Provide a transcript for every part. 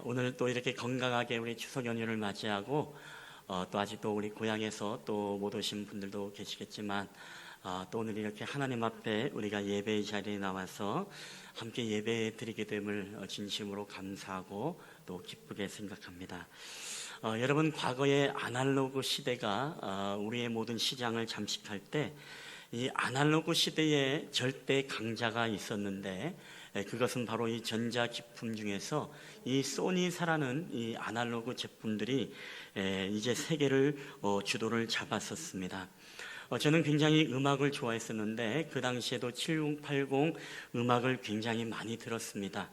오늘 또 이렇게 건강하게 우리 추석 연휴를 맞이하고 또 아직도 우리 고향에서 또 못 오신 분들도 계시겠지만 또 오늘 이렇게 하나님 앞에 우리가 예배의 자리에 나와서 함께 예배 드리게 됨을 진심으로 감사하고 또 기쁘게 생각합니다. 여러분, 과거의 아날로그 시대가 우리의 모든 시장을 잠식할 때 이 아날로그 시대에 절대 강자가 있었는데 그것은 바로 이 전자기품 중에서 이 소니사라는 이 아날로그 제품들이 이제 세계를 주도를 잡았었습니다. 저는 굉장히 음악을 좋아했었는데 그 당시에도 7080 음악을 굉장히 많이 들었습니다.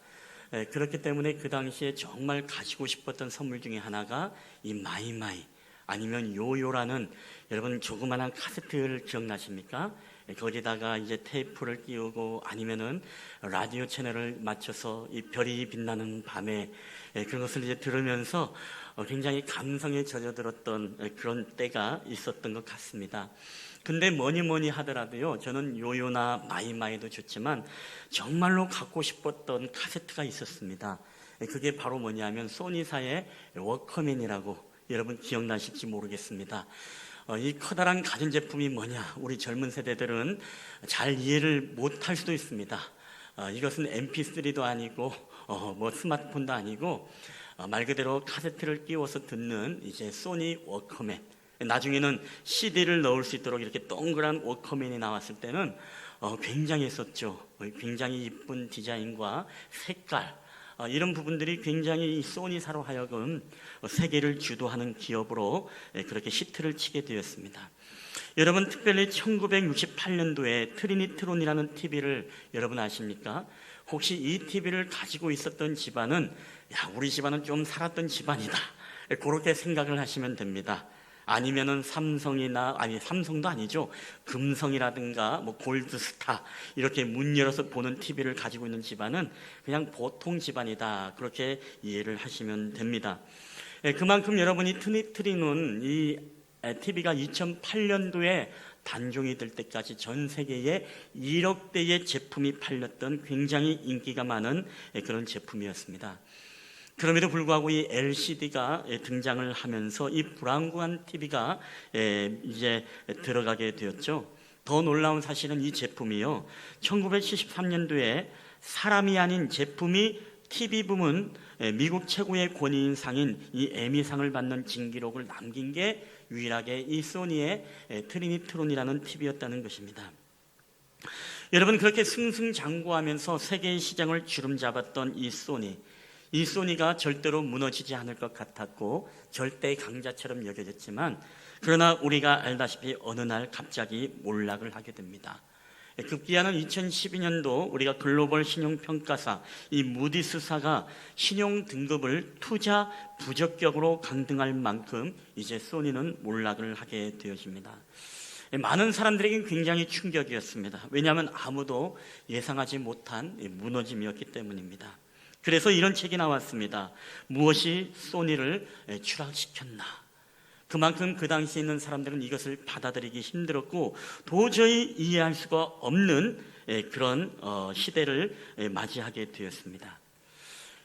그렇기 때문에 그 당시에 정말 가지고 싶었던 선물 중에 하나가 이 마이마이 아니면 요요라는, 여러분 조그만한 카세트를 기억나십니까? 거기다가 이제 테이프를 끼우고 아니면은 라디오 채널을 맞춰서 이 별이 빛나는 밤에 그런 것을 이제 들으면서 굉장히 감성에 젖어들었던 그런 때가 있었던 것 같습니다. 근데 뭐니 하더라도요, 저는 요요나 마이마이도 좋지만 정말로 갖고 싶었던 카세트가 있었습니다. 그게 바로 뭐냐면 소니사의 워커맨이라고, 여러분 기억나실지 모르겠습니다. 이 커다란 가전제품이 뭐냐, 우리 젊은 세대들은 잘 이해를 못할 수도 있습니다. 이것은 mp3도 아니고 뭐 스마트폰도 아니고 말 그대로 카세트를 끼워서 듣는 이제 소니 워커맨. 나중에는 CD를 넣을 수 있도록 이렇게 동그란 워커맨이 나왔을 때는 굉장했었죠. 굉장히 이쁜 디자인과 색깔, 이런 부분들이 굉장히 이 소니사로 하여금 세계를 주도하는 기업으로 그렇게 히트를 치게 되었습니다. 여러분, 특별히 1968년도에 트리니트론이라는 TV를 여러분 아십니까? 혹시 이 TV를 가지고 있었던 집안은 우리 집안은 좀 살았던 집안이다, 그렇게 생각을 하시면 됩니다. 아니면은 삼성이나, 아니 삼성도 아니죠, 금성이라든가 뭐 골드스타, 이렇게 문 열어서 보는 TV를 가지고 있는 집안은 그냥 보통 집안이다, 그렇게 이해를 하시면 됩니다. 그만큼 여러분이 트리는 이 TV가 2008년도에 단종이 될 때까지 전 세계에 1억 대의 제품이 팔렸던 굉장히 인기가 많은 그런 제품이었습니다. 그럼에도 불구하고 이 LCD가 등장을 하면서 이 불안구한 TV가 이제 들어가게 되었죠. 더 놀라운 사실은 이 제품이요, 1973년도에 사람이 아닌 제품이 TV 부문 미국 최고의 권위인상인 이 에미상을 받는 진기록을 남긴 게 유일하게 이 소니의 트리니트론이라는 TV였다는 것입니다. 여러분, 그렇게 승승장구하면서 세계의 시장을 주름잡았던 이 소니가 절대로 무너지지 않을 것 같았고 절대 강자처럼 여겨졌지만, 그러나 우리가 알다시피 어느 날 갑자기 몰락을 하게 됩니다. 급기야는 2012년도 우리가 글로벌 신용평가사 이 무디스사가 신용 등급을 투자 부적격으로 강등할 만큼 이제 소니는 몰락을 하게 되어집니다. 많은 사람들에게 굉장히 충격이었습니다. 왜냐하면 아무도 예상하지 못한 무너짐이었기 때문입니다. 그래서 이런 책이 나왔습니다. 무엇이 소니를 추락시켰나? 그만큼 그 당시에 있는 사람들은 이것을 받아들이기 힘들었고 도저히 이해할 수가 없는 그런 시대를 맞이하게 되었습니다.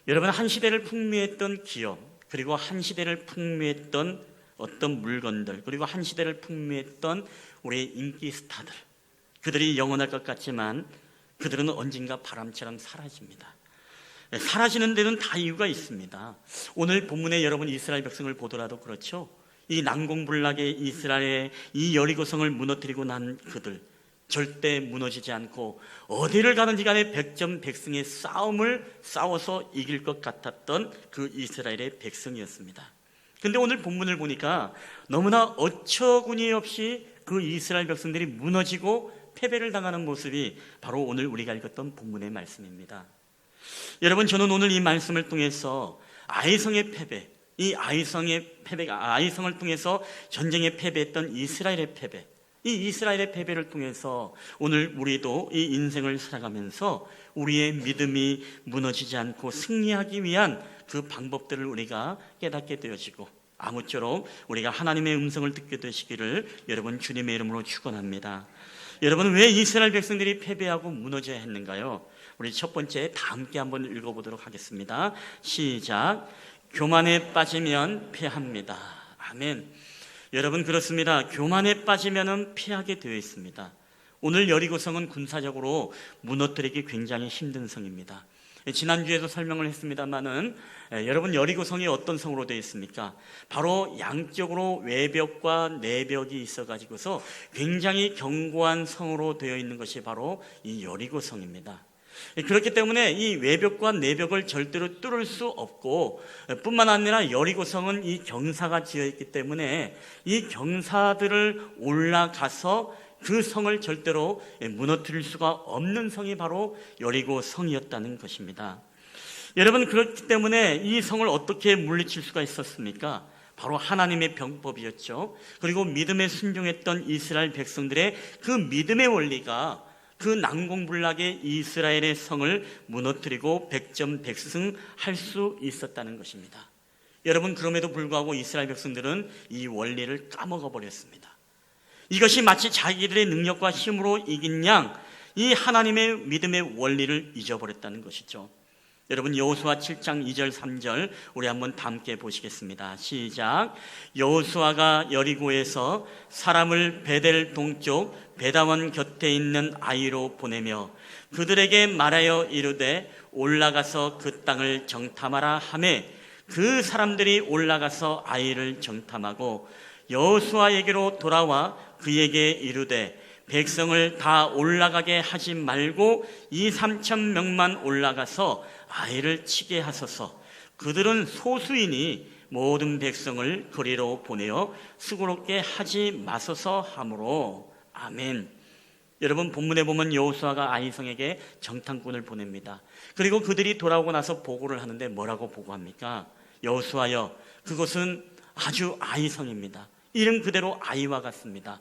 여러분, 한 시대를 풍미했던 기업, 그리고 한 시대를 풍미했던 어떤 물건들, 그리고 한 시대를 풍미했던 우리의 인기 스타들, 그들이 영원할 것 같지만 그들은 언젠가 바람처럼 사라집니다. 사라지는 데는 다 이유가 있습니다. 오늘 본문에 여러분 이스라엘 백성을 보더라도 그렇죠. 이 난공불락의 이스라엘의 이 여리고성을 무너뜨리고 난 그들, 절대 무너지지 않고 어디를 가든지 간에 백전백승의 싸움을 싸워서 이길 것 같았던 그 이스라엘의 백성이었습니다. 근데 오늘 본문을 보니까 너무나 어처구니 없이 그 이스라엘 백성들이 무너지고 패배를 당하는 모습이 바로 오늘 우리가 읽었던 본문의 말씀입니다. 여러분, 저는 오늘 이 말씀을 통해서 아이성의 패배, 이 아이성의 패배가, 아이성을 통해서 전쟁에 패배했던 이스라엘의 패배, 이 이스라엘의 패배를 통해서 오늘 우리도 이 인생을 살아가면서 우리의 믿음이 무너지지 않고 승리하기 위한 그 방법들을 우리가 깨닫게 되어지고 아무쪼록 우리가 하나님의 음성을 듣게 되시기를 여러분 주님의 이름으로 축원합니다. 여러분, 왜 이스라엘 백성들이 패배하고 무너져야 했는가요? 우리 첫 번째 다 함께 한번 읽어보도록 하겠습니다. 시작. 교만에 빠지면 패합니다. 아멘. 여러분, 그렇습니다. 교만에 빠지면 패하게 되어 있습니다. 오늘 여리고성은 군사적으로 무너뜨리기 굉장히 힘든 성입니다. 지난주에도 설명을 했습니다마는 여러분, 여리고성이 어떤 성으로 되어 있습니까? 바로 양쪽으로 외벽과 내벽이 있어가지고서 굉장히 견고한 성으로 되어 있는 것이 바로 이 여리고성입니다. 그렇기 때문에 이 외벽과 내벽을 절대로 뚫을 수 없고, 뿐만 아니라 여리고성은 이 경사가 지어 있기 때문에 이 경사들을 올라가서 그 성을 절대로 무너뜨릴 수가 없는 성이 바로 여리고성이었다는 것입니다. 여러분, 그렇기 때문에 이 성을 어떻게 물리칠 수가 있었습니까? 바로 하나님의 병법이었죠. 그리고 믿음에 순종했던 이스라엘 백성들의 그 믿음의 원리가 그 난공불락의 이스라엘의 성을 무너뜨리고 백전백승할 수 있었다는 것입니다. 여러분, 그럼에도 불구하고 이스라엘 백성들은 이 원리를 까먹어 버렸습니다. 이것이 마치 자기들의 능력과 힘으로 이긴 양, 이 하나님의 믿음의 원리를 잊어버렸다는 것이죠. 여러분, 여호수아 7장 2절 3절 우리 한번 다 함께 보시겠습니다. 시작. 여호수아가 여리고에서 사람을 베델 동쪽 베다원 곁에 있는 아이로 보내며 그들에게 말하여 이르되 올라가서 그 땅을 정탐하라 하매 그 사람들이 올라가서 아이를 정탐하고 여호수아에게로 돌아와 그에게 이르되 백성을 다 올라가게 하지 말고 2-3천 명만 올라가서 아이를 치게 하소서. 그들은 소수이니 모든 백성을 거리로 보내어 수고롭게 하지 마소서 하므로. 아멘. 여러분, 본문에 보면 여호수아가 아이성에게 정탐꾼을 보냅니다. 그리고 그들이 돌아오고 나서 보고를 하는데 뭐라고 보고합니까? 여호수아여, 그것은 아주 아이성입니다. 이름 그대로 아이와 같습니다.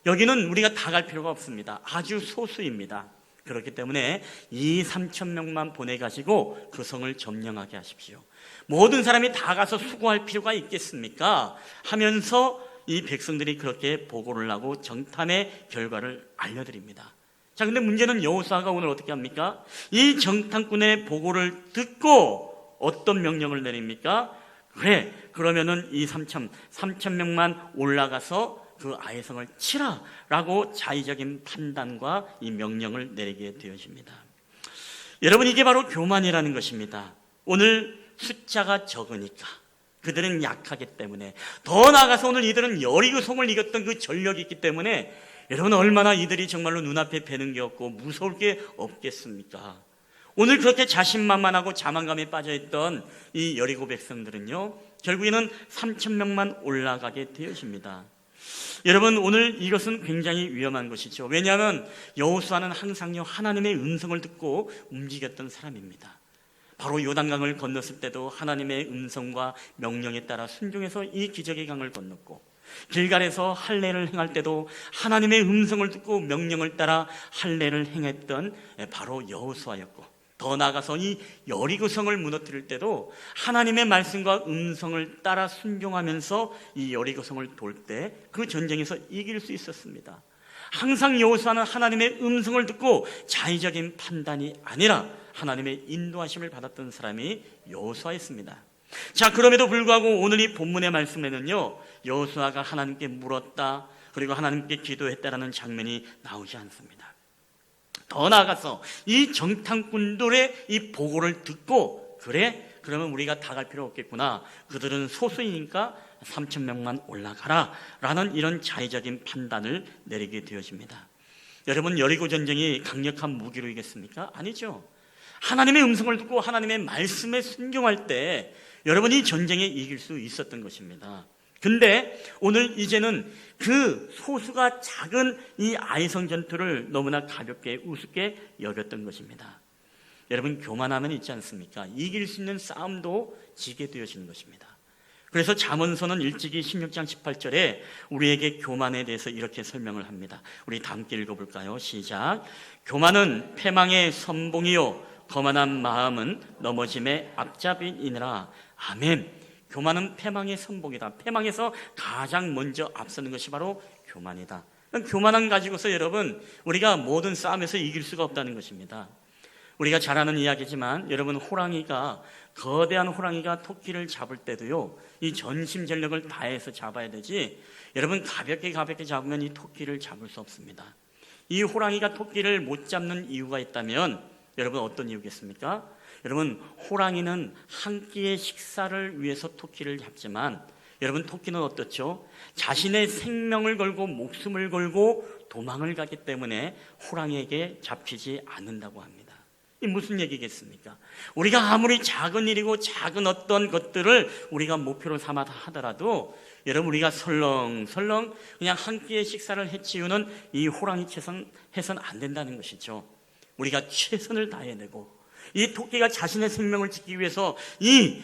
여기는 우리가 다 갈 필요가 없습니다. 아주 소수입니다. 그렇기 때문에 2-3천 명만 보내가지고 그 성을 점령하게 하십시오. 모든 사람이 다 가서 수고할 필요가 있겠습니까? 하면서 이 백성들이 그렇게 보고를 하고 정탐의 결과를 알려드립니다. 자, 근데 문제는 여호수아가 오늘 어떻게 합니까? 이 정탐꾼의 보고를 듣고 어떤 명령을 내립니까? 그래, 그러면은 3천 명만 올라가서 그 아이성을 치라 라고 자의적인 판단과 이 명령을 내리게 되어집니다. 여러분, 이게 바로 교만이라는 것입니다. 오늘 숫자가 적으니까, 그들은 약하기 때문에, 더 나아가서 오늘 이들은 여리고성을 이겼던 그 전력이 있기 때문에 여러분, 얼마나 이들이 정말로 눈앞에 뵈는 게 없고 무서울 게 없겠습니까? 오늘 그렇게 자신만만하고 자만감에 빠져있던 이 여리고 백성들은요, 결국에는 3천 명만 올라가게 되어집니다. 여러분, 오늘 이것은 굉장히 위험한 것이죠. 왜냐하면 여호수아는 항상요 하나님의 음성을 듣고 움직였던 사람입니다. 바로 요단강을 건넜을 때도 하나님의 음성과 명령에 따라 순종해서 이 기적의 강을 건넜고, 길갈에서 할례를 행할 때도 하나님의 음성을 듣고 명령을 따라 할례를 행했던 바로 여호수아였고, 더 나아가서 이 여리고성을 무너뜨릴 때도 하나님의 말씀과 음성을 따라 순종하면서 이 여리고성을 돌 때 그 전쟁에서 이길 수 있었습니다. 항상 여호수아는 하나님의 음성을 듣고 자의적인 판단이 아니라 하나님의 인도하심을 받았던 사람이 여호수아였습니다. 자, 그럼에도 불구하고 오늘 이 본문의 말씀에는요, 여호수아가 하나님께 물었다, 그리고 하나님께 기도했다라는 장면이 나오지 않습니다. 더 나아가서 이 정탐꾼들의 이 보고를 듣고, 그래, 그러면 우리가 다 갈 필요 없겠구나, 그들은 소수이니까 3천 명만 올라가라 라는 이런 자의적인 판단을 내리게 되어집니다. 여러분, 여리고 전쟁이 강력한 무기로 이겼습니까? 아니죠. 하나님의 음성을 듣고 하나님의 말씀에 순종할 때 여러분, 이 전쟁에 이길 수 있었던 것입니다. 근데 오늘 이제는 그 소수가 작은 이 아이성 전투를 너무나 가볍게 우습게 여겼던 것입니다. 여러분, 교만하면 있지 않습니까? 이길 수 있는 싸움도 지게 되어지는 것입니다. 그래서 잠언서는 일찍이 16장 18절에 우리에게 교만에 대해서 이렇게 설명을 합니다. 우리 다 함께 읽어볼까요? 시작. 교만은 패망의 선봉이요 거만한 마음은 넘어짐의 앞잡이니라. 아멘. 교만은 패망의 선봉이다. 패망에서 가장 먼저 앞서는 것이 바로 교만이다. 교만함 가지고서 여러분, 우리가 모든 싸움에서 이길 수가 없다는 것입니다. 우리가 잘 아는 이야기지만 여러분, 호랑이가, 거대한 호랑이가 토끼를 잡을 때도요, 이 전심전력을 다해서 잡아야 되지, 여러분 가볍게 잡으면 이 토끼를 잡을 수 없습니다. 이 호랑이가 토끼를 못 잡는 이유가 있다면 여러분 어떤 이유겠습니까? 여러분, 호랑이는 한 끼의 식사를 위해서 토끼를 잡지만 여러분, 토끼는 어떻죠? 자신의 생명을 걸고 목숨을 걸고 도망을 가기 때문에 호랑이에게 잡히지 않는다고 합니다. 이 무슨 얘기겠습니까? 우리가 아무리 작은 일이고 작은 어떤 것들을 우리가 목표로 삼아 하더라도 여러분, 우리가 설렁설렁 그냥 한 끼의 식사를 해치우는 이 호랑이처럼 해서는 안 된다는 것이죠. 우리가 최선을 다해야 되고, 이 토끼가 자신의 생명을 지키기 위해서 이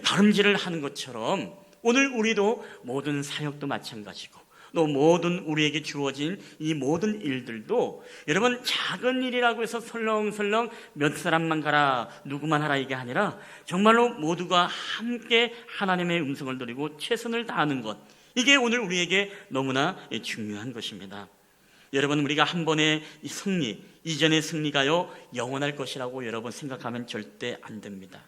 다름질을 하는 것처럼 오늘 우리도 모든 사역도 마찬가지고, 또 모든 우리에게 주어진 이 모든 일들도 여러분, 작은 일이라고 해서 설렁설렁 몇 사람만 가라, 누구만 하라, 이게 아니라 정말로 모두가 함께 하나님의 음성을 들이고 최선을 다하는 것, 이게 오늘 우리에게 너무나 중요한 것입니다. 여러분, 우리가 한 번의 승리, 이전의 승리가요 영원할 것이라고 여러분 생각하면 절대 안 됩니다.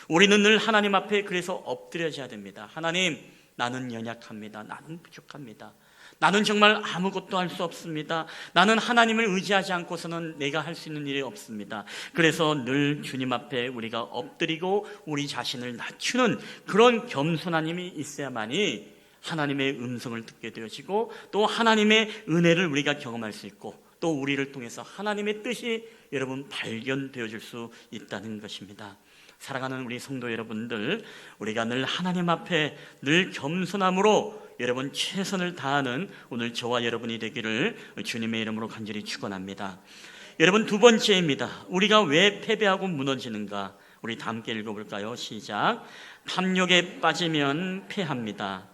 우리는 늘 하나님 앞에 그래서 엎드려져야 됩니다. 하나님, 나는 연약합니다. 나는 부족합니다. 나는 정말 아무것도 할 수 없습니다. 나는 하나님을 의지하지 않고서는 내가 할 수 있는 일이 없습니다. 그래서 늘 주님 앞에 우리가 엎드리고 우리 자신을 낮추는 그런 겸손한 힘이 있어야만이 하나님의 음성을 듣게 되어지고, 또 하나님의 은혜를 우리가 경험할 수 있고, 또 우리를 통해서 하나님의 뜻이 여러분 발견되어질 수 있다는 것입니다. 사랑하는 우리 성도 여러분들, 우리가 늘 하나님 앞에 늘 겸손함으로 여러분 최선을 다하는 오늘 저와 여러분이 되기를 주님의 이름으로 간절히 축원합니다. 여러분, 두 번째입니다. 우리가 왜 패배하고 무너지는가? 우리 다 함께 읽어볼까요? 시작. 탐욕에 빠지면 패합니다.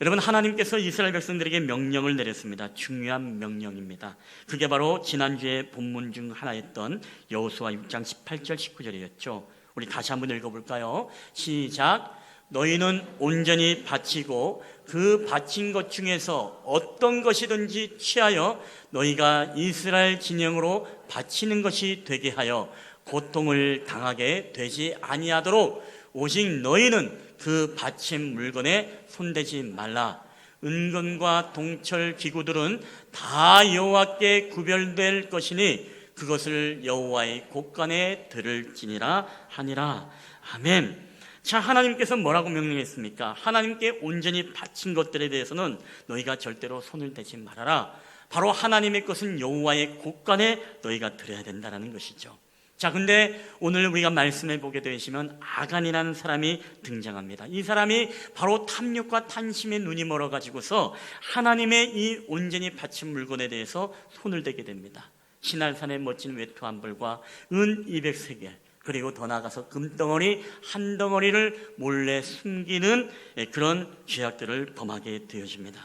여러분, 하나님께서 이스라엘 백성들에게 명령을 내렸습니다. 중요한 명령입니다. 그게 바로 지난주에 본문 중 하나였던 여호수아 6장 18절 19절이었죠. 우리 다시 한번 읽어볼까요? 시작. 너희는 온전히 바치고 그 바친 것 중에서 어떤 것이든지 취하여 너희가 이스라엘 진영으로 바치는 것이 되게 하여 고통을 당하게 되지 아니하도록 오직 너희는 그 바친 물건에 손대지 말라. 은건과 동철 기구들은 다 여호와께 구별될 것이니 그것을 여호와의 곳간에 들을지니라 하니라. 아멘. 자, 하나님께서 뭐라고 명령했습니까? 하나님께 온전히 바친 것들에 대해서는 너희가 절대로 손을 대지 말아라. 바로 하나님의 것은 여호와의 곳간에 너희가 드려야 된다는 것이죠. 자, 근데 오늘 우리가 말씀해 보게 되시면 아간이라는 사람이 등장합니다. 이 사람이 바로 탐욕과 탐심의 눈이 멀어가지고서 하나님의 이 온전히 바친 물건에 대해서 손을 대게 됩니다. 시날산의 멋진 외투 한 벌과 은 200세겔, 그리고 더 나아가서 금덩어리 한 덩어리를 몰래 숨기는 그런 죄악들을 범하게 되어집니다.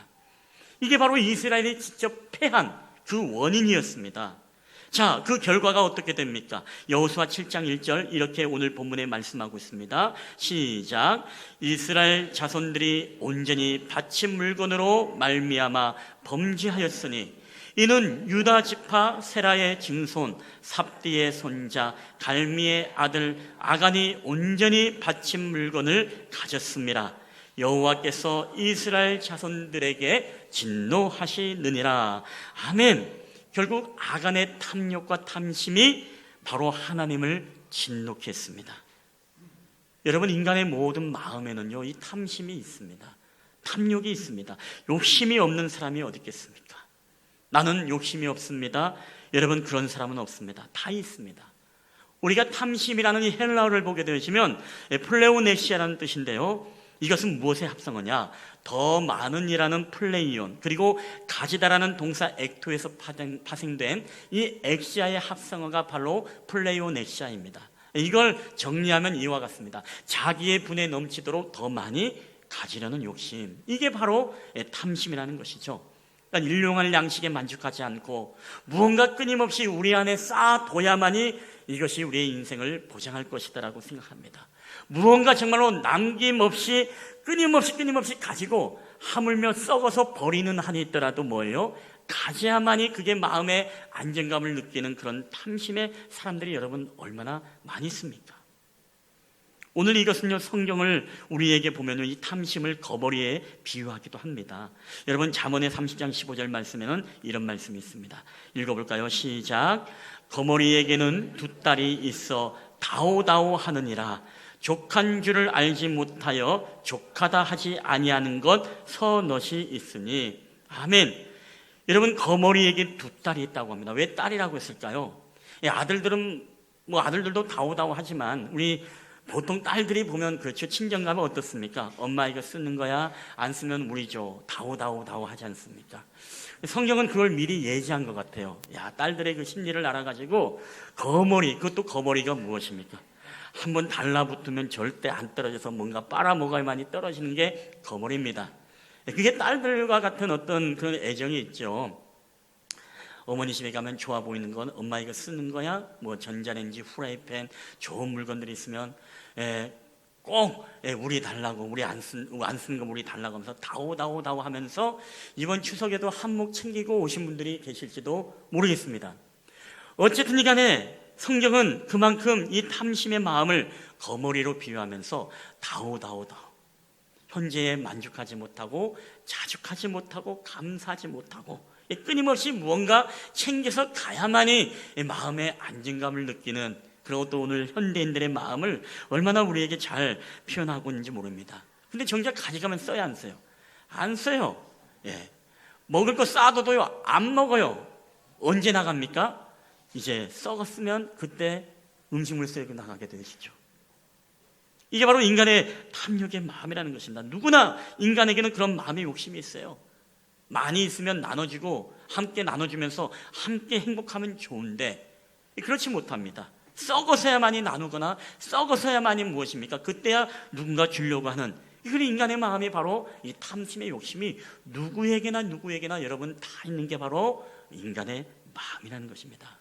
이게 바로 이스라엘이 직접 패한 그 원인이었습니다. 자, 그 결과가 어떻게 됩니까? 여호수아 7장 1절 이렇게 오늘 본문에 말씀하고 있습니다. 시작. 이스라엘 자손들이 온전히 바친 물건으로 말미암아 범죄하였으니 이는 유다 지파 세라의 증손 삽디의 손자 갈미의 아들 아간이 온전히 바친 물건을 가졌습니다. 여호와께서 이스라엘 자손들에게 진노하시느니라. 아멘. 결국 아간의 탐욕과 탐심이 바로 하나님을 진노케 했습니다. 여러분, 인간의 모든 마음에는요 이 탐심이 있습니다. 탐욕이 있습니다. 욕심이 없는 사람이 어디 있겠습니까? 나는 욕심이 없습니다. 여러분, 그런 사람은 없습니다. 다 있습니다. 우리가 탐심이라는 이 헬라어를 보게 되시면 플레오네시아라는 뜻인데요, 이것은 무엇의 합성어냐? 더 많은 이라는 플레이온, 그리고 가지다라는 동사 액토에서 파생된 이 엑시아의 합성어가 바로 플레오네시아입니다. 이걸 정리하면 이와 같습니다. 자기의 분에 넘치도록 더 많이 가지려는 욕심, 이게 바로 탐심이라는 것이죠. 그러니까 일용할 양식에 만족하지 않고 무언가 끊임없이 우리 안에 쌓아둬야만이 이것이 우리의 인생을 보장할 것이다라고 생각합니다. 무언가 정말로 남김없이 끊임없이 가지고 하물며 썩어서 버리는 한이 있더라도 뭐예요? 가져야만이 그게 마음의 안정감을 느끼는 그런 탐심의 사람들이 여러분 얼마나 많이 있습니까? 오늘 이것은요, 성경을 우리에게 보면 이 탐심을 거머리에 비유하기도 합니다. 여러분 잠언의 30장 15절 말씀에는 이런 말씀이 있습니다. 읽어볼까요? 시작. 거머리에게는 두 딸이 있어 다오다오 하느니라. 족한 줄을 알지 못하여 족하다 하지 아니하는 것 서넛이 있으니. 아멘. 여러분 거머리에게 두 딸이 있다고 합니다. 왜 딸이라고 했을까요? 아들들은 아들들도 다오다오 하지만 우리 보통 딸들이 보면 그렇죠. 친정가면 어떻습니까? 엄마 이거 쓰는 거야? 안 쓰면 우리죠. 다오 하지 않습니까? 성경은 그걸 미리 예지한 것 같아요. 딸들의 그 심리를 알아가지고 거머리, 그것도 거머리가 무엇입니까? 한번 달라붙으면 절대 안 떨어져서 뭔가 빨아먹어야만이 떨어지는 게 거머리입니다. 그게 딸들과 같은 어떤 그런 애정이 있죠. 어머니 집에 가면 좋아 보이는 건 엄마 이거 쓰는 거야? 전자레인지, 후라이팬, 좋은 물건들이 있으면 꼭 우리 달라고, 우리 안 쓰는 거 우리 달라고 하면서 다오 하면서 이번 추석에도 한몫 챙기고 오신 분들이 계실지도 모르겠습니다. 어쨌든 간에 성경은 그만큼 이 탐심의 마음을 거머리로 비유하면서 다오 현재에 만족하지 못하고 자축하지 못하고 감사하지 못하고 끊임없이 무언가 챙겨서 가야만이 마음의 안정감을 느끼는, 그리고 또 오늘 현대인들의 마음을 얼마나 우리에게 잘 표현하고 있는지 모릅니다. 근데 정작 가져가면 써야 안 써요? 안 써요. 먹을 거 싸둬도요 안 먹어요. 언제 나갑니까? 이제 썩었으면 그때 음식물 쓰레기 나가게 되시죠. 이게 바로 인간의 탐욕의 마음이라는 것입니다. 누구나 인간에게는 그런 마음의 욕심이 있어요. 많이 있으면 나눠주고 함께 나눠주면서 함께 행복하면 좋은데 그렇지 못합니다. 썩어서야만이 나누거나 썩어서야만이 무엇입니까? 그때야 누군가 주려고 하는, 이건 인간의 마음이 바로 이 탐심의 욕심이 누구에게나 여러분 다 있는 게 바로 인간의 마음이라는 것입니다.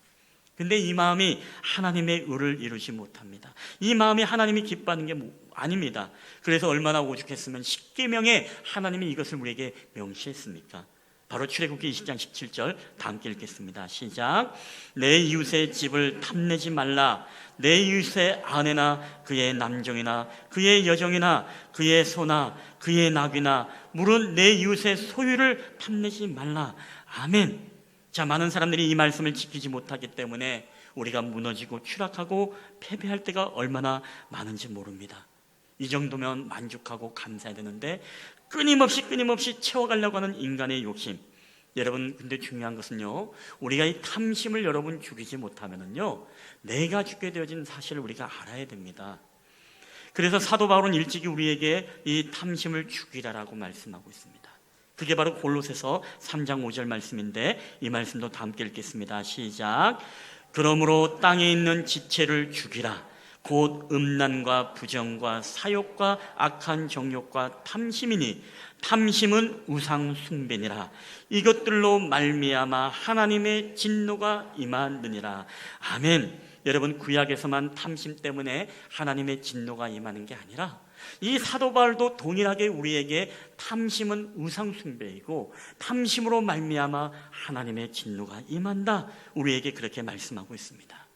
근데 이 마음이 하나님의 의를 이루지 못합니다. 이 마음이 하나님이 기뻐하는 게 아닙니다. 그래서 얼마나 오죽했으면 십계명에 하나님이 이것을 우리에게 명시했습니까? 바로 출애굽기 20장 17절 다 함께 읽겠습니다. 시작. 내 이웃의 집을 탐내지 말라. 내 이웃의 아내나 그의 남종이나 그의 여종이나 그의 소나 그의 낙이나 물은 내 이웃의 소유를 탐내지 말라. 아멘. 자, 많은 사람들이 이 말씀을 지키지 못하기 때문에 우리가 무너지고 추락하고 패배할 때가 얼마나 많은지 모릅니다. 이 정도면 만족하고 감사해야 되는데 끊임없이 채워가려고 하는 인간의 욕심. 여러분, 근데 중요한 것은요, 우리가 이 탐심을 여러분 죽이지 못하면은요, 내가 죽게 되어진 사실을 우리가 알아야 됩니다. 그래서 사도 바울은 일찍이 우리에게 이 탐심을 죽이라라고 말씀하고 있습니다. 그게 바로 골로새서 3장 5절 말씀인데 이 말씀도 다 함께 읽겠습니다. 시작. 그러므로 땅에 있는 지체를 죽이라. 곧 음란과 부정과 사욕과 악한 정욕과 탐심이니 탐심은 우상 숭배니라. 이것들로 말미암아 하나님의 진노가 임하느니라. 아멘. 여러분, 구약에서만 탐심 때문에 하나님의 진노가 임하는 게 아니라 이 사도 바울도 동일하게 우리에게 탐심은 우상 숭배이고 탐심으로 말미암아 하나님의 진노가 임한다, 우리에게 그렇게 말씀하고 있습니다.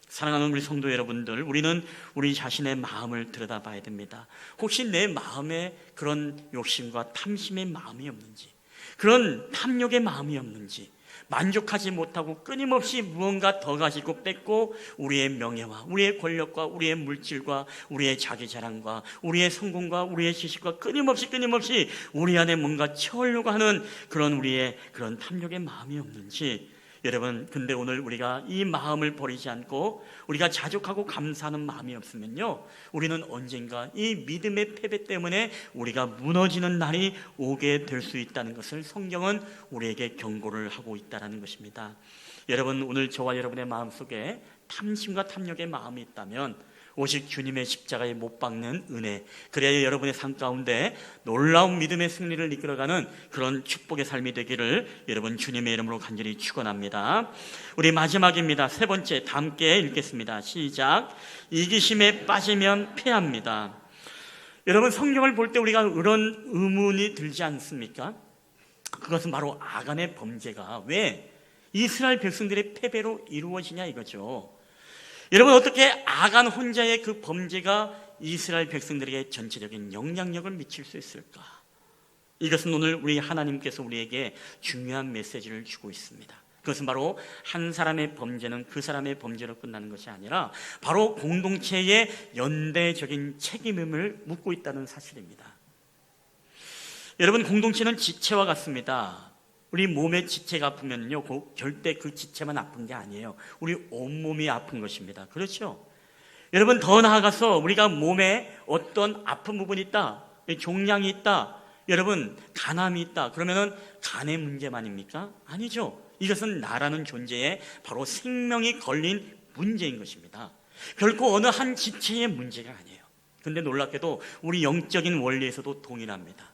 사랑하는 우리 성도 여러분들, 우리는 우리 자신의 마음을 들여다봐야 됩니다. 혹시 내 마음에 그런 욕심과 탐심의 마음이 없는지, 그런 탐욕의 마음이 없는지, 만족하지 못하고 끊임없이 무언가 더 가지고 뺏고 우리의 명예와 우리의 권력과 우리의 물질과 우리의 자기 자랑과 우리의 성공과 우리의 지식과 끊임없이 우리 안에 뭔가 채우려고 하는 그런 우리의 그런 탐욕의 마음이 없는지. 여러분, 근데 오늘 우리가 이 마음을 버리지 않고 우리가 자족하고 감사하는 마음이 없으면요, 우리는 언젠가 이 믿음의 패배 때문에 우리가 무너지는 날이 오게 될 수 있다는 것을 성경은 우리에게 경고를 하고 있다는 것입니다. 여러분, 오늘 저와 여러분의 마음속에 탐심과 탐욕의 마음이 있다면 오직 주님의 십자가에 못 박는 은혜, 그래야 여러분의 삶 가운데 놀라운 믿음의 승리를 이끌어가는 그런 축복의 삶이 되기를 여러분 주님의 이름으로 간절히 축원합니다. 우리 마지막입니다. 세 번째, 다 함께 읽겠습니다. 시작. 이기심에 빠지면 패합니다. 여러분, 성경을 볼 때 우리가 그런 의문이 들지 않습니까? 그것은 바로 아간의 범죄가 왜 이스라엘 백성들의 패배로 이루어지냐 이거죠. 여러분, 어떻게 아간 혼자의 그 범죄가 이스라엘 백성들에게 전체적인 영향력을 미칠 수 있을까? 이것은 오늘 우리 하나님께서 우리에게 중요한 메시지를 주고 있습니다. 그것은 바로 한 사람의 범죄는 그 사람의 범죄로 끝나는 것이 아니라 바로 공동체의 연대적인 책임을 묻고 있다는 사실입니다. 여러분, 공동체는 지체와 같습니다. 우리 몸의 지체가 아프면요, 절대 그 지체만 아픈 게 아니에요. 우리 온몸이 아픈 것입니다. 그렇죠? 여러분, 더 나아가서 우리가 몸에 어떤 아픈 부분이 있다, 종양이 있다, 여러분 간암이 있다, 그러면은 간의 문제만입니까? 아니죠. 이것은 나라는 존재에 바로 생명이 걸린 문제인 것입니다. 결코 어느 한 지체의 문제가 아니에요. 근데 놀랍게도 우리 영적인 원리에서도 동일합니다.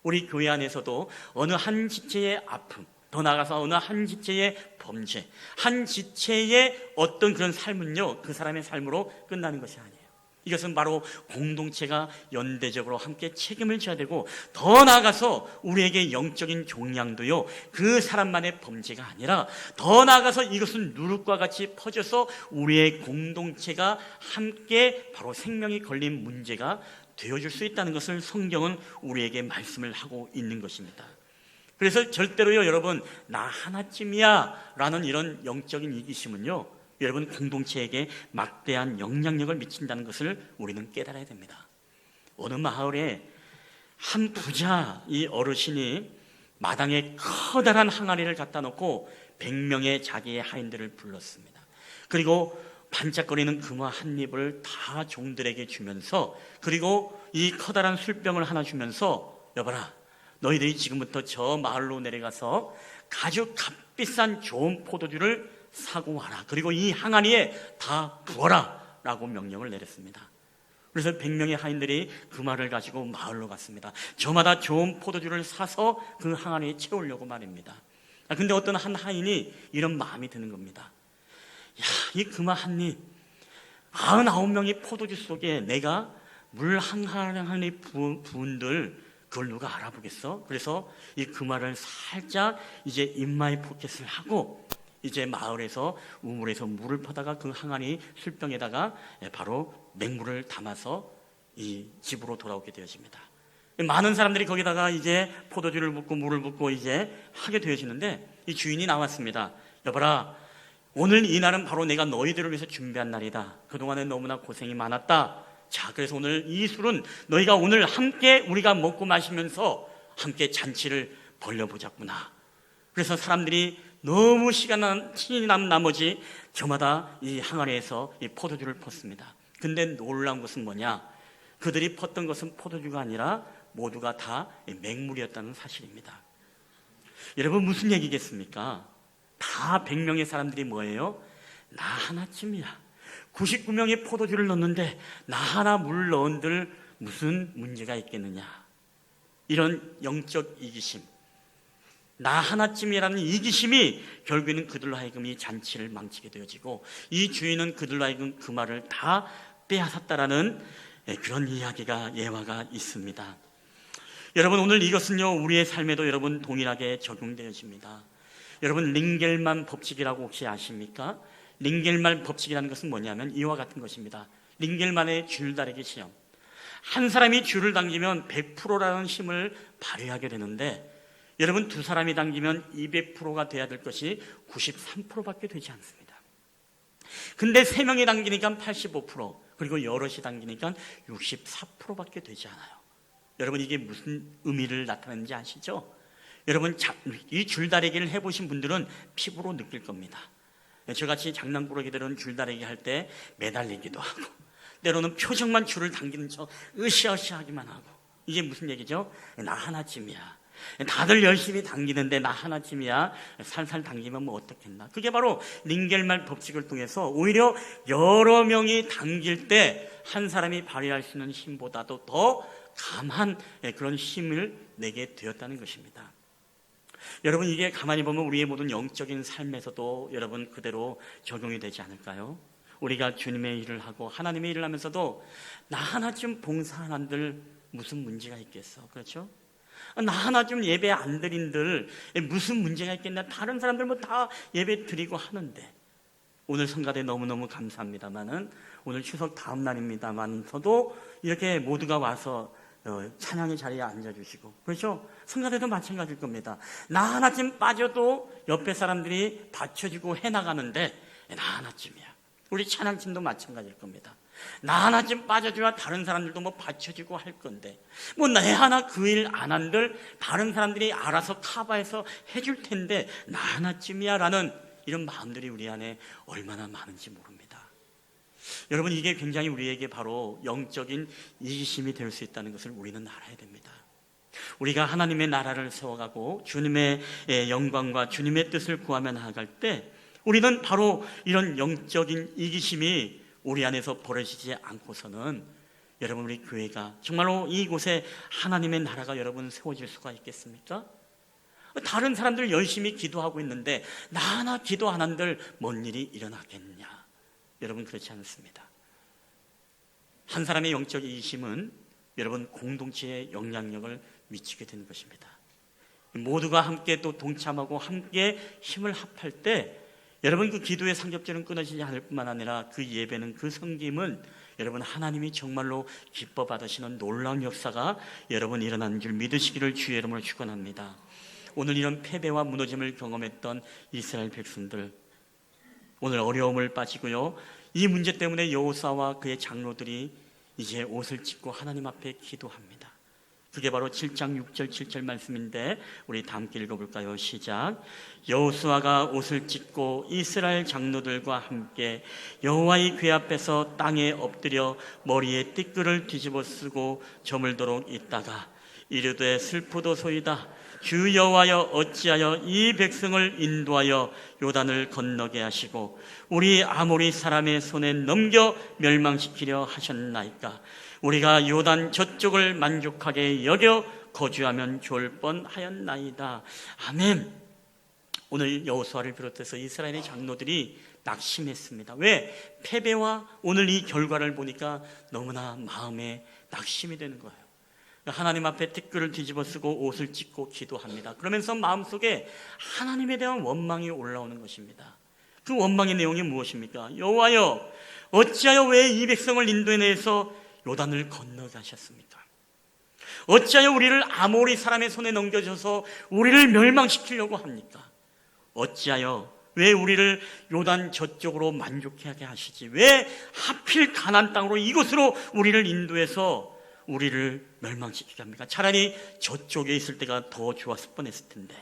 우리 교회 안에서도 어느 한 지체의 아픔, 더 나아가서 어느 한 지체의 범죄, 한 지체의 어떤 그런 삶은요, 그 사람의 삶으로 끝나는 것이 아니에요. 이것은 바로 공동체가 연대적으로 함께 책임을 져야 되고, 더 나아가서 우리에게 영적인 종양도요, 그 사람만의 범죄가 아니라 더 나아가서 이것은 누룩과 같이 퍼져서 우리의 공동체가 함께 바로 생명이 걸린 문제가 되어줄 수 있다는 것을 성경은 우리에게 말씀을 하고 있는 것입니다. 그래서 절대로요, 여러분, 나 하나쯤이야 라는 이런 영적인 이기심은요, 여러분, 공동체에게 막대한 영향력을 미친다는 것을 우리는 깨달아야 됩니다. 어느 마을에 한 부자 이 어르신이 마당에 커다란 항아리를 갖다 놓고 100명의 자기의 하인들을 불렀습니다. 그리고 반짝거리는 금화 한 입을 다 종들에게 주면서, 그리고 이 커다란 술병을 하나 주면서, 여봐라, 너희들이 지금부터 저 마을로 내려가서 아주 값비싼 좋은 포도주를 사고 와라. 그리고 이 항아리에 다 부어라 라고 명령을 내렸습니다. 그래서 100명의 하인들이 그 말을 가지고 마을로 갔습니다. 저마다 좋은 포도주를 사서 그 항아리에 채우려고 말입니다. 근데 어떤 한 하인이 이런 마음이 드는 겁니다. 야, 이 금화 한 입, 99명의 포도주 속에 내가 물 한 항아리 부은들 그걸 누가 알아보겠어? 그래서 이 금화를 살짝 이제 인마이 포켓을 하고 이제 마을에서 우물에서 물을 퍼다가 그 항아리 술병에다가 바로 맹물을 담아서 이 집으로 돌아오게 되어집니다. 많은 사람들이 거기다가 이제 포도주를 붓고 물을 붓고 이제 하게 되어지는데, 이 주인이 나왔습니다. 여봐라, 오늘 이 날은 바로 내가 너희들을 위해서 준비한 날이다. 그동안에 너무나 고생이 많았다. 자, 그래서 오늘 이 술은 너희가 오늘 함께 우리가 먹고 마시면서 함께 잔치를 벌려보자꾸나. 그래서 사람들이 너무 신이 난 나머지 저마다 이 항아리에서 이 포도주를 폈습니다. 근데 놀라운 것은 뭐냐? 그들이 폈던 것은 포도주가 아니라 모두가 다 맹물이었다는 사실입니다. 여러분, 무슨 얘기겠습니까? 다 100명의 사람들이 뭐예요? 나 하나쯤이야. 99명의 포도주를 넣었는데 나 하나 물 넣은들 무슨 문제가 있겠느냐. 이런 영적 이기심, 나 하나쯤이라는 이기심이 결국에는 그들로 하여금 이 잔치를 망치게 되어지고, 이 주인은 그들로 하여금 그 말을 다 빼앗았다라는 그런 이야기가, 예화가 있습니다. 여러분, 오늘 이것은요, 우리의 삶에도 여러분 동일하게 적용되어집니다. 여러분, 링겔만 법칙이라고 혹시 아십니까? 링겔만 법칙이라는 것은 뭐냐면 이와 같은 것입니다. 링겔만의 줄다리기 시험. 한 사람이 줄을 당기면 100%라는 힘을 발휘하게 되는데, 여러분, 두 사람이 당기면 200%가 돼야 될 것이 93%밖에 되지 않습니다. 근데 세 명이 당기니까 85%, 그리고 여럿이 당기니까 64%밖에 되지 않아요. 여러분, 이게 무슨 의미를 나타내는지 아시죠? 여러분, 이 줄다리기를 해보신 분들은 피부로 느낄 겁니다. 저같이 장난꾸러기들은 줄다리기 할 때 매달리기도 하고, 때로는 표정만 줄을 당기는 척 으쌰으쌰하기만 하고. 이게 무슨 얘기죠? 나 하나쯤이야. 다들 열심히 당기는데 나 하나쯤이야. 살살 당기면 뭐 어떻겠나. 그게 바로 링겔만 법칙을 통해서 오히려 여러 명이 당길 때 한 사람이 발휘할 수 있는 힘보다도 더 강한 그런 힘을 내게 되었다는 것입니다. 여러분, 이게 가만히 보면 우리의 모든 영적인 삶에서도 여러분 그대로 적용이 되지 않을까요? 우리가 주님의 일을 하고 하나님의 일을 하면서도 나 하나쯤 봉사한 한들 무슨 문제가 있겠어, 그렇죠? 나 하나 좀 예배 안 드린들 무슨 문제가 있겠나? 다른 사람들 뭐 다 예배 드리고 하는데. 오늘 성가대 너무너무 감사합니다만은 오늘 추석 다음 날입니다만서도 이렇게 모두가 와서 찬양의 자리에 앉아주시고, 그렇죠? 성가대도 마찬가지일 겁니다. 나 하나쯤 빠져도 옆에 사람들이 받쳐주고 해나가는데 나 하나쯤이야. 우리 찬양팀도 마찬가지일 겁니다. 나 하나쯤 빠져줘야 다른 사람들도 뭐 받쳐주고 할 건데, 뭐 내 하나 그 일 안 한들 다른 사람들이 알아서 커버해서 해줄 텐데 나 하나쯤이야 라는 이런 마음들이 우리 안에 얼마나 많은지 모릅니다. 여러분, 이게 굉장히 우리에게 바로 영적인 이기심이 될 수 있다는 것을 우리는 알아야 됩니다. 우리가 하나님의 나라를 세워가고 주님의 영광과 주님의 뜻을 구하며 나아갈 때 우리는 바로 이런 영적인 이기심이 우리 안에서 벌어지지 않고서는 여러분, 우리 교회가 정말로 이곳에 하나님의 나라가 여러분 세워질 수가 있겠습니까? 다른 사람들 열심히 기도하고 있는데 나 하나 기도 안 한들 뭔 일이 일어나겠냐? 여러분, 그렇지 않습니다. 한 사람의 영적 이기심은 여러분 공동체에 영향력을 미치게 되는 것입니다. 모두가 함께 또 동참하고 함께 힘을 합할 때 여러분, 그 기도의 상급제는 끊어지지 않을 뿐만 아니라 그 예배는, 그 섬김은 여러분 하나님이 정말로 기뻐 받으시는 놀라운 역사가 여러분 일어나는 줄 믿으시기를 주의 이름으로 축원합니다. 오늘 이런 패배와 무너짐을 경험했던 이스라엘 백성들, 오늘 어려움을 빠지고요, 이 문제 때문에 여호수아와 그의 장로들이 이제 옷을 찢고 하나님 앞에 기도합니다. 그게 바로 7장 6절 7절 말씀인데 우리 다 함께 읽어볼까요? 시작. 여호수아가 옷을 찢고 이스라엘 장로들과 함께 여호와의 궤 앞에서 땅에 엎드려 머리에 띠끌을 뒤집어 쓰고 저물도록 있다가 이르되 슬프도소이다. 주 여호와여, 어찌하여 이 백성을 인도하여 요단을 건너게 하시고 우리 아모리 사람의 손에 넘겨 멸망시키려 하셨나이까? 우리가 요단 저쪽을 만족하게 여겨 거주하면 좋을 뻔하였나이다. 아멘. 오늘 여호수아를 비롯해서 이스라엘의 장로들이 낙심했습니다. 왜? 패배와 오늘 이 결과를 보니까 너무나 마음에 낙심이 되는 거예요. 하나님 앞에 티끌을 뒤집어 쓰고 옷을 찢고 기도합니다. 그러면서 마음속에 하나님에 대한 원망이 올라오는 것입니다. 그 원망의 내용이 무엇입니까? 여호와여, 어찌하여 왜 이 백성을 인도해내서 요단을 건너게 하셨습니까? 어찌하여 우리를 아모리 사람의 손에 넘겨줘서 우리를 멸망시키려고 합니까? 어찌하여 왜 우리를 요단 저쪽으로 만족하게 하시지? 왜 하필 가나안 땅으로 이곳으로 우리를 인도해서 우리를 멸망시키게 합니까? 차라리 저쪽에 있을 때가 더 좋았을 뻔했을 텐데.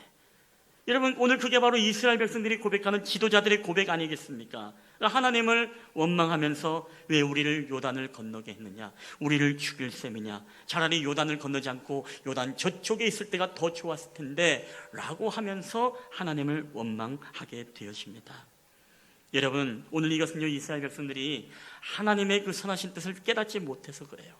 여러분, 오늘 그게 바로 이스라엘 백성들이 고백하는 지도자들의 고백 아니겠습니까? 하나님을 원망하면서 왜 우리를 요단을 건너게 했느냐? 우리를 죽일 셈이냐? 차라리 요단을 건너지 않고 요단 저쪽에 있을 때가 더 좋았을 텐데 라고 하면서 하나님을 원망하게 되어집니다. 여러분, 오늘 이것은요, 이스라엘 백성들이 하나님의 그 선하신 뜻을 깨닫지 못해서 그래요.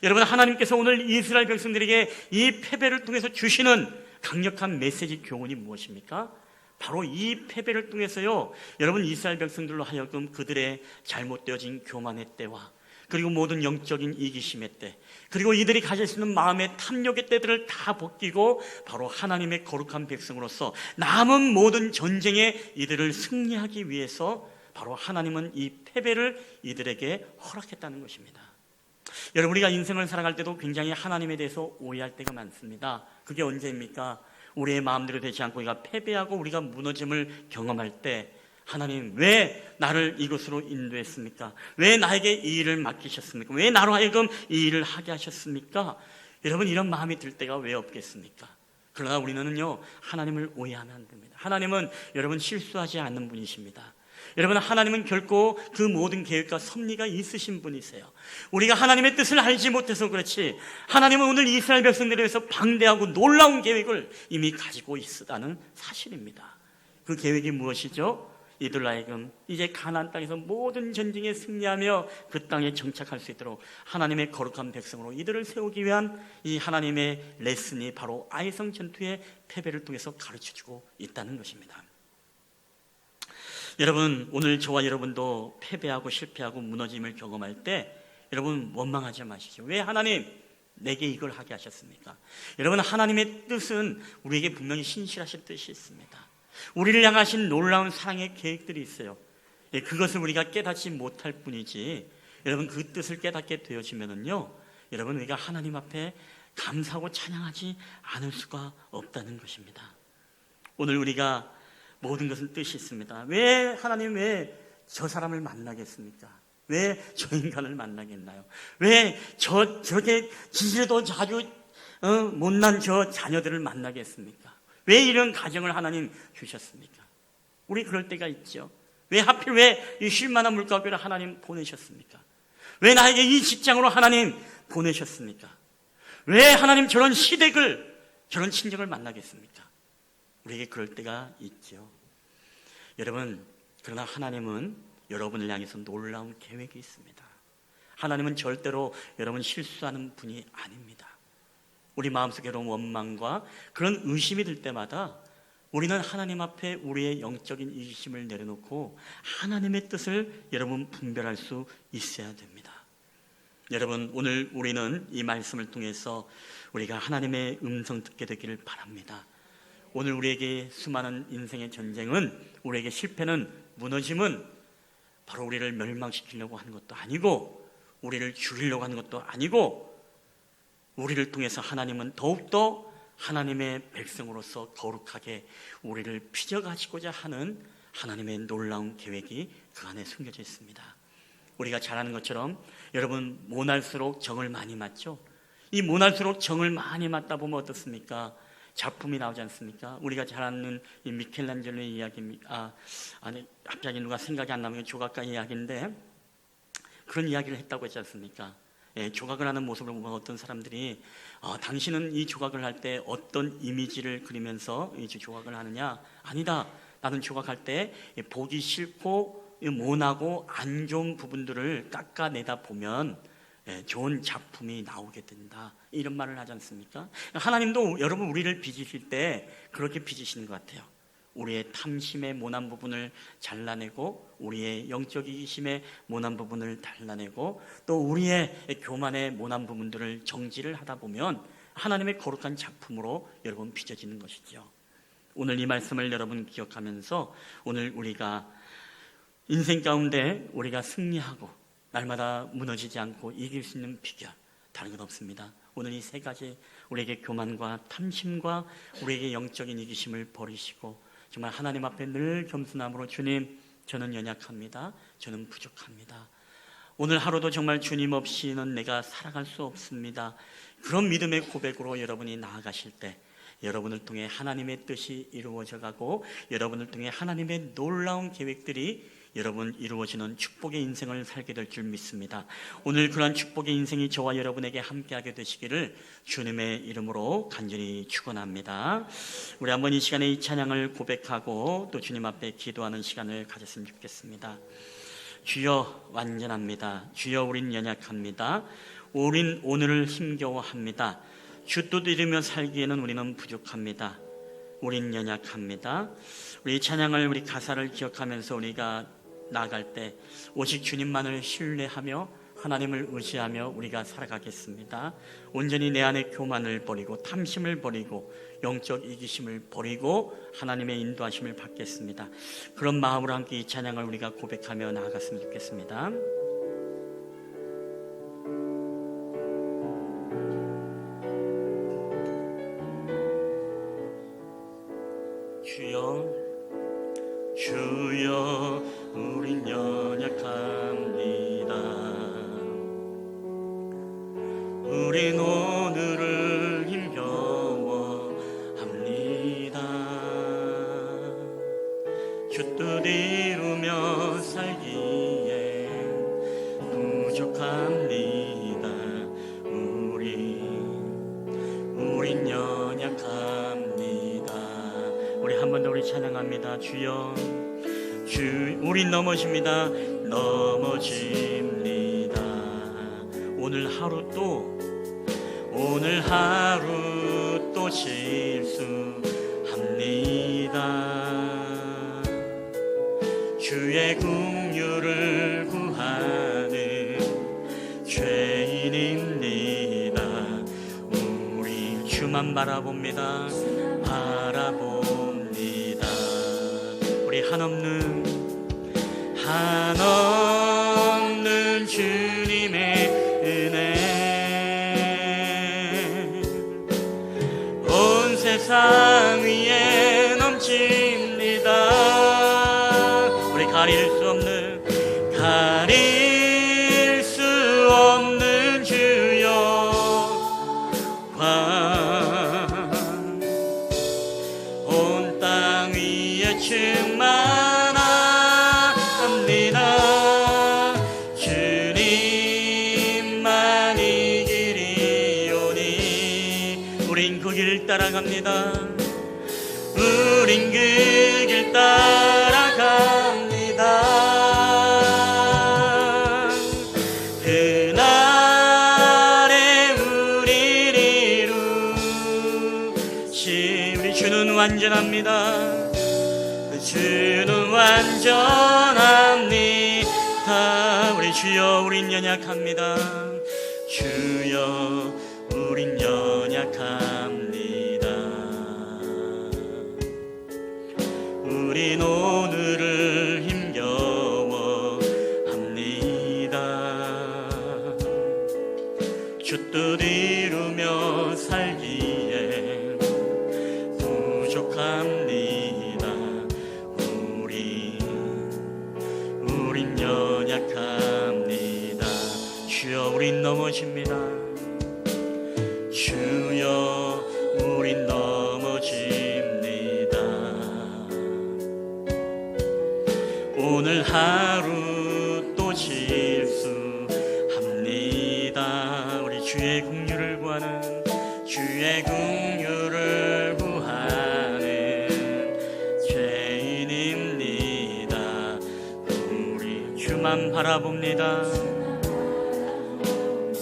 여러분, 하나님께서 오늘 이스라엘 백성들에게 이 패배를 통해서 주시는 강력한 메시지 교훈이 무엇입니까? 바로 이 패배를 통해서요, 여러분 이스라엘 백성들로 하여금 그들의 잘못되어진 교만의 때와 그리고 모든 영적인 이기심의 때, 그리고 이들이 가질 수 있는 마음의 탐욕의 때들을 다 벗기고 바로 하나님의 거룩한 백성으로서 남은 모든 전쟁에 이들을 승리하기 위해서 바로 하나님은 이 패배를 이들에게 허락했다는 것입니다. 여러분, 우리가 인생을 살아갈 때도 굉장히 하나님에 대해서 오해할 때가 많습니다. 그게 언제입니까? 우리의 마음대로 되지 않고 우리가 패배하고 우리가 무너짐을 경험할 때 하나님 왜 나를 이곳으로 인도했습니까? 왜 나에게 이 일을 맡기셨습니까? 왜 나로 하여금 이 일을 하게 하셨습니까? 여러분, 이런 마음이 들 때가 왜 없겠습니까? 그러나 우리는요, 하나님을 오해하면 안 됩니다. 하나님은 여러분 실수하지 않는 분이십니다. 여러분, 하나님은 결코 그 모든 계획과 섭리가 있으신 분이세요. 우리가 하나님의 뜻을 알지 못해서 그렇지, 하나님은 오늘 이스라엘 백성들에 대해서 방대하고 놀라운 계획을 이미 가지고 있다는 사실입니다. 그 계획이 무엇이죠? 이들 하여금 이제 가나안 땅에서 모든 전쟁에 승리하며 그 땅에 정착할 수 있도록 하나님의 거룩한 백성으로 이들을 세우기 위한 이 하나님의 레슨이 바로 아이성 전투의 패배를 통해서 가르쳐주고 있다는 것입니다. 여러분, 오늘 저와 여러분도 패배하고 실패하고 무너짐을 경험할 때 여러분 원망하지 마시죠. 왜 하나님 내게 이걸 하게 하셨습니까? 여러분, 하나님의 뜻은 우리에게 분명히 신실하신 뜻이 있습니다. 우리를 향하신 놀라운 사랑의 계획들이 있어요. 그것을 우리가 깨닫지 못할 뿐이지, 여러분, 그 뜻을 깨닫게 되어지면은요, 여러분, 우리가 하나님 앞에 감사하고 찬양하지 않을 수가 없다는 것입니다. 오늘 우리가 모든 것은 뜻이 있습니다. 왜 하나님, 왜 저 사람을 만나겠습니까? 왜 저 인간을 만나겠나요? 왜 저렇게 지지도 자주 못난 저 자녀들을 만나겠습니까? 왜 이런 가정을 하나님 주셨습니까? 우리 그럴 때가 있죠. 왜 하필 왜 이 쉴만한 물가교를 하나님 보내셨습니까? 왜 나에게 이 직장으로 하나님 보내셨습니까? 왜 하나님 저런 시댁을, 저런 친정을 만나겠습니까? 우리에게 그럴 때가 있죠. 여러분, 그러나 하나님은 여러분을 향해서 놀라운 계획이 있습니다. 하나님은 절대로 여러분 실수하는 분이 아닙니다. 우리 마음속에 이런 원망과 그런 의심이 들 때마다 우리는 하나님 앞에 우리의 영적인 이기심을 내려놓고 하나님의 뜻을 여러분 분별할 수 있어야 됩니다. 여러분, 오늘 우리는 이 말씀을 통해서 우리가 하나님의 음성 듣게 되기를 바랍니다. 오늘 우리에게 수많은 인생의 전쟁은, 우리에게 실패는, 무너짐은 바로 우리를 멸망시키려고 하는 것도 아니고, 우리를 죽이려고 하는 것도 아니고, 우리를 통해서 하나님은 더욱더 하나님의 백성으로서 거룩하게 우리를 빚어가시고자 하는 하나님의 놀라운 계획이 그 안에 숨겨져 있습니다. 우리가 잘 아는 것처럼 여러분, 모날수록 정을 많이 맞죠? 이 모날수록 정을 많이 맞다 보면 어떻습니까? 작품이 나오지 않습니까? 우리가 잘 아는 이 미켈란젤로의 이야기입니다. 갑자기 누가 생각이 안 나면 조각가 이야기인데, 그런 이야기를 했다고 했지 않습니까? 조각을 하는 모습을 보면 어떤 사람들이 당신은 이 조각을 할 때 어떤 이미지를 그리면서 이 조각을 하느냐? 아니다, 나는 조각할 때 보기 싫고 모나고 안 좋은 부분들을 깎아내다 보면 좋은 작품이 나오게 된다, 이런 말을 하지 않습니까? 하나님도 여러분 우리를 빚으실 때 그렇게 빚으시는 것 같아요. 우리의 탐심의 모난 부분을 잘라내고, 우리의 영적 이기심의 모난 부분을 잘라내고, 또 우리의 교만의 모난 부분들을 정지를 하다 보면 하나님의 거룩한 작품으로 여러분 빚어지는 것이죠. 오늘 이 말씀을 여러분 기억하면서, 오늘 우리가 인생 가운데 우리가 승리하고 날마다 무너지지 않고 이길 수 있는 비결, 다른 건 없습니다. 오늘 이 세 가지, 우리에게 교만과 탐심과 우리에게 영적인 이기심을 버리시고 정말 하나님 앞에 늘 겸손함으로, 주님, 저는 연약합니다, 저는 부족합니다, 오늘 하루도 정말 주님 없이는 내가 살아갈 수 없습니다, 그런 믿음의 고백으로 여러분이 나아가실 때 여러분을 통해 하나님의 뜻이 이루어져 가고, 여러분을 통해 하나님의 놀라운 계획들이 여러분 이루어지는 축복의 인생을 살게 될 줄 믿습니다. 오늘 그러한 축복의 인생이 저와 여러분에게 함께하게 되시기를 주님의 이름으로 간절히 축원합니다. 우리 한번 이 시간에 이 찬양을 고백하고 또 주님 앞에 기도하는 시간을 가졌으면 좋겠습니다. 주여, 완전합니다. 주여, 우린 연약합니다. 우린 오늘을 힘겨워합니다. 주 뜻 이루며 살기에는 우리는 부족합니다. 우린 연약합니다. 우리 찬양을, 우리 가사를 기억하면서 우리가 나아갈 때 오직 주님만을 신뢰하며 하나님을 의지하며 우리가 살아가겠습니다. 온전히 내 안에 교만을 버리고 탐심을 버리고 영적 이기심을 버리고 하나님의 인도하심을 받겠습니다. 그런 마음으로 함께 이 찬양을 우리가 고백하며 나아갔으면 좋겠습니다. 주여, 주여, 우린 연약합니다. 우린 오늘을 힘겨워합니다. 주 뜻 이루며 살기에 부족합니다. 우린 연약합니다. 우리 한 번 더 우리 찬양합니다. 주여, 우린 넘어집니다. 넘어집니다. 오늘 하루 또 실수합니다. 주의 긍휼을 구하는 죄인입니다. 주만 바라봅니다. 바라봅니다. 우리 한없는 주님의 은혜 온 세상 위에 넘칩니다. 우리 가릴 수 없는 주여 광 온 땅 위에 충만합니다. 주님만이 길이오니 우린 그 길 따라갑니다. 우린 그 길 따라갑니다. 그날에 우리를 이루시 우리 주는 완전합니다. 주는 완전합니다. 우리 주여 우린 연약합니다. 주여 우린 연약합니다. 우린 오늘을 힘겨워합니다. 주 뜻 이루며 살기에 부족합니다. 우린 연약합니다. 주여 우린 넘어집니다. 주여 우린 넘어집니다. 오늘 하루 또 실수합니다. 우리 주의 긍휼을 구하는 주의 긍휼을 구하는 죄인입니다. 우리 주만 바라봅니다.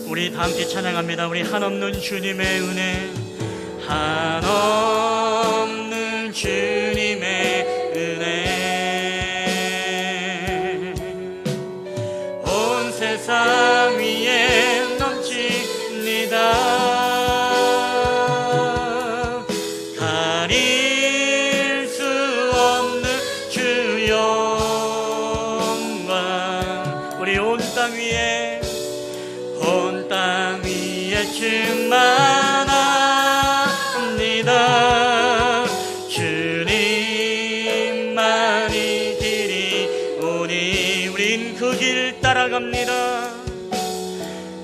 우리 다 함께 찬양합니다. 우리 한없는 주님의 은혜 한없는 주님의 은혜 온 세상 위에 넘칩니다. 가릴 수 없는 주 영광 우리 온 땅 위에 충만합니다. 주님만이 길이 오니 우린 그 길 따라갑니다.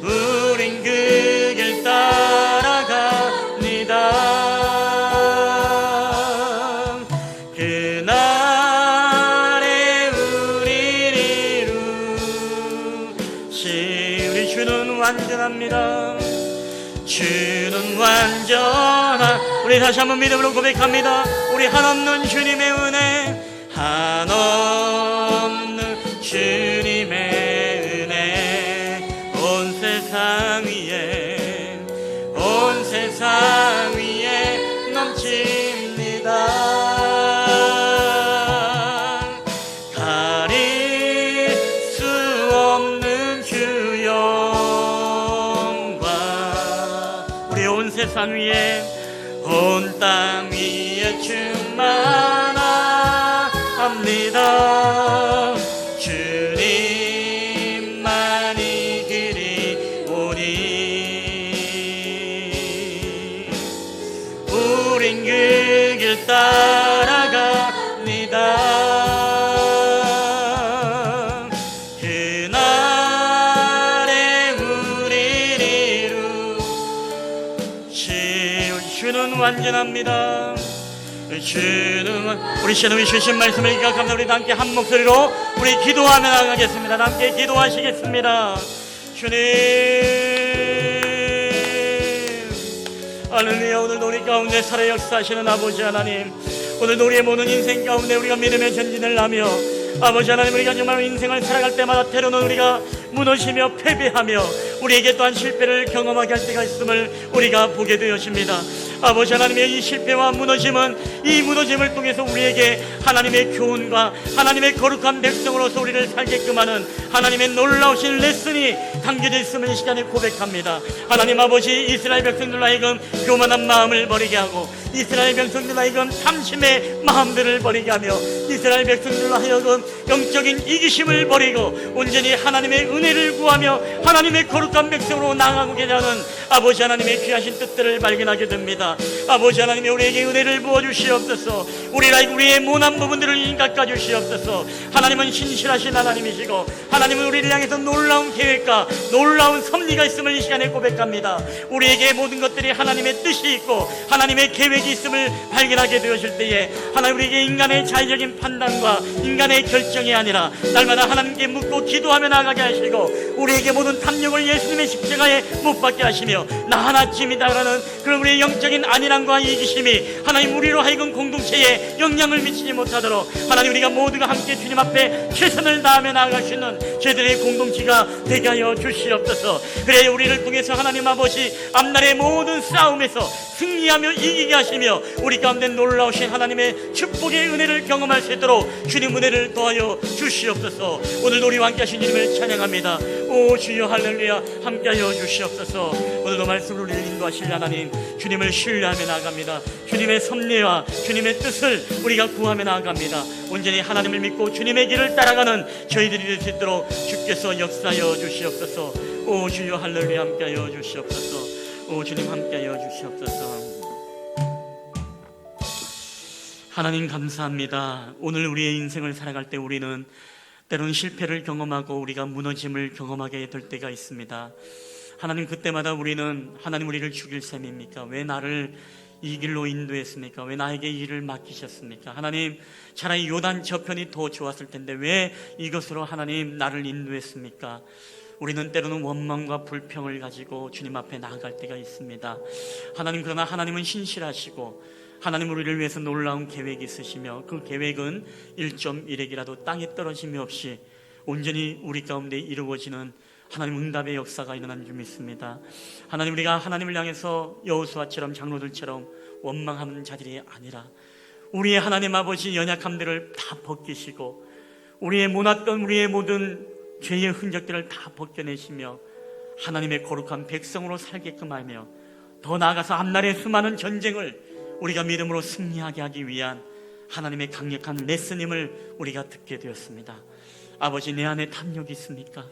우린 그 길 따라갑니다. 그날에 우리를 이루시 우리 주는 완전합니다. 주는 완전한 우리 다시 한번 믿음으로 고백합니다. 우리 한없는 주님의 은혜 한없는 주님의 은혜 온 세상 위에 넘칩니다. 가릴 수 없는 주 영광 우리 온 세상 위에 온 땅 위에 충만합니다. 주님만이 길이 오니 우린 그 길 따라갑니다. 그날에 우리를 이루시 주는 완전합니다. 우리 신우이 주신 말씀을 기억하면서 우리 함께 한 목소리로 우리 기도하며 나가겠습니다. 함께 기도하시겠습니다. 주님 할렐루야. 오늘도 우리 가운데 살아 역사하시는 아버지 하나님, 오늘도 우리의 모든 인생 가운데 우리가 믿음의 전진을 하며 아버지 하나님 우리가 정말 인생을 살아갈 때마다 때로는 우리가 무너지며 패배하며 우리에게 또한 실패를 경험하게 할 때가 있음을 우리가 보게 되었습니다. 아버지 하나님의 이 실패와 무너짐은 이 무너짐을 통해서 우리에게 하나님의 교훈과 하나님의 거룩한 백성으로서 우리를 살게끔 하는 하나님의 놀라우신 레슨이 담겨져 있음을 이 시간에 고백합니다. 하나님 아버지, 이스라엘 백성들 하여금 교만한 마음을 버리게 하고 이스라엘 백성들 하여금 탐심의 마음들을 버리게 하며 이스라엘 백성들 하여금 영적인 이기심을 버리고 온전히 하나님의 은혜를 구하며 하나님의 거룩한 백성으로 나아가고 계시는 아버지 하나님의 귀하신 뜻들을 발견하게 됩니다. 아버지 하나님이 우리에게 은혜를 부어주시옵소서. 우리의 모난 부분들을 깎아 주시옵소서. 하나님은 신실하신 하나님이시고 하나님은 우리를 향해서 놀라운 계획과 놀라운 섭리가 있음을 이 시간에 고백합니다. 우리에게 모든 것들이 하나님의 뜻이 있고 하나님의 계획이 있음을 발견하게 되어질 때에 하나님 우리에게 인간의 자의적인 판단과 인간의 결정이 아니라 날마다 하나님께 묻고 기도하며 나아가게 하시고 우리에게 모든 탐욕을 예수님의 십자가에 못 박게 하시며 나 하나쯤이다라는 그런 우리의 영적인 안일함과 이기심이 하나님 우리로 하여금 공동체에 영향을 미치지 못하도록 하나님 우리가 모두가 함께 주님 앞에 최선을 다하며 나아갈 수 있는 저희들의 공동체가 되게 하여 주시옵소서. 그래 우리를 통해서 하나님 아버지 앞날의 모든 싸움에서 승리하며 이기게 하시며 우리 가운데 놀라우신 하나님의 축복의 은혜를 경험할 수 있도록 주님 은혜를 더하여 주시옵소서. 오늘도 우리와 함께 하신 주님을 찬양합니다. 오 주여 할렐루야, 함께하여 주시옵소서. 오늘도 말씀을 우리를 인도하실 하나님 주님을 신뢰하며 나아갑니다. 주님의 섭리와 주님의 뜻을 우리가 구하며 나아갑니다. 온전히 하나님을 믿고 주님의 길을 따라가는 저희들이 될 수 있도록 주께서 역사하여 주시옵소서. 오 주여 할렐루야, 함께하여 주시옵소서. 오 주님 함께하여 주시옵소서. 하나님 감사합니다. 오늘 우리의 인생을 살아갈 때 우리는 때로는 실패를 경험하고 우리가 무너짐을 경험하게 될 때가 있습니다. 하나님 그때마다 우리는 하나님 우리를 죽일 셈입니까? 왜 나를 이 길로 인도했습니까? 왜 나에게 이 일을 맡기셨습니까? 하나님 차라리 요단 저편이 더 좋았을 텐데 왜 이것으로 하나님 나를 인도했습니까? 우리는 때로는 원망과 불평을 가지고 주님 앞에 나아갈 때가 있습니다. 하나님 그러나 하나님은 신실하시고 하나님 우리를 위해서 놀라운 계획이 있으시며 그 계획은 1.1핵이라도 땅에 떨어짐이 없이 온전히 우리 가운데 이루어지는 하나님 응답의 역사가 일어나는 줄 믿습니다. 하나님 우리가 하나님을 향해서 여호수아처럼 장로들처럼 원망하는 자들이 아니라 우리의 하나님 아버지 연약함들을 다 벗기시고 우리의 모났던 우리의 모든 죄의 흔적들을 다 벗겨내시며 하나님의 거룩한 백성으로 살게끔 하며 더 나아가서 앞날의 수많은 전쟁을 우리가 믿음으로 승리하게 하기 위한 하나님의 강력한 레슨임을 우리가 듣게 되었습니다. 아버지 내 안에 탐욕이 있습니까?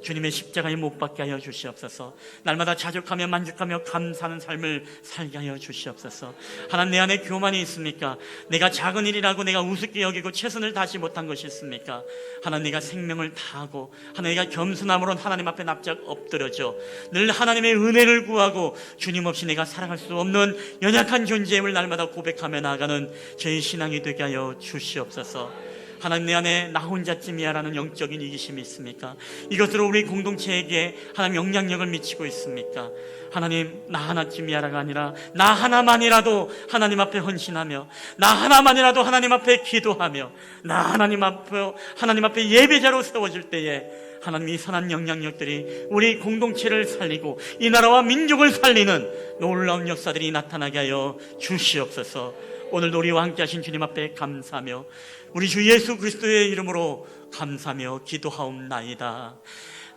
주님의 십자가에 못 박게 하여 주시옵소서. 날마다 자족하며 만족하며 감사하는 삶을 살게 하여 주시옵소서. 하나님 내 안에 교만이 있습니까? 내가 작은 일이라고 내가 우습게 여기고 최선을 다하지 못한 것이 있습니까? 하나님 내가 생명을 다하고 하나님 내가 겸손함으로 하나님 앞에 납작 엎드려져 늘 하나님의 은혜를 구하고 주님 없이 내가 살아갈 수 없는 연약한 존재임을 날마다 고백하며 나아가는 저희 신앙이 되게 하여 주시옵소서. 하나님 내 안에 나 혼자쯤이야라는 영적인 이기심이 있습니까? 이것으로 우리 공동체에게 하나님 영향력을 미치고 있습니까? 하나님 나 하나쯤이야라가 아니라 나 하나만이라도 하나님 앞에 헌신하며 나 하나만이라도 하나님 앞에 기도하며 나 하나님 앞에 예배자로 세워질 때에 하나님 이 선한 영향력들이 우리 공동체를 살리고 이 나라와 민족을 살리는 놀라운 역사들이 나타나게 하여 주시옵소서. 오늘도 우리와 함께 하신 주님 앞에 감사하며 우리 주 예수 그리스도의 이름으로 감사하며 기도하옵나이다.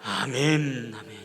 아멘. 아멘.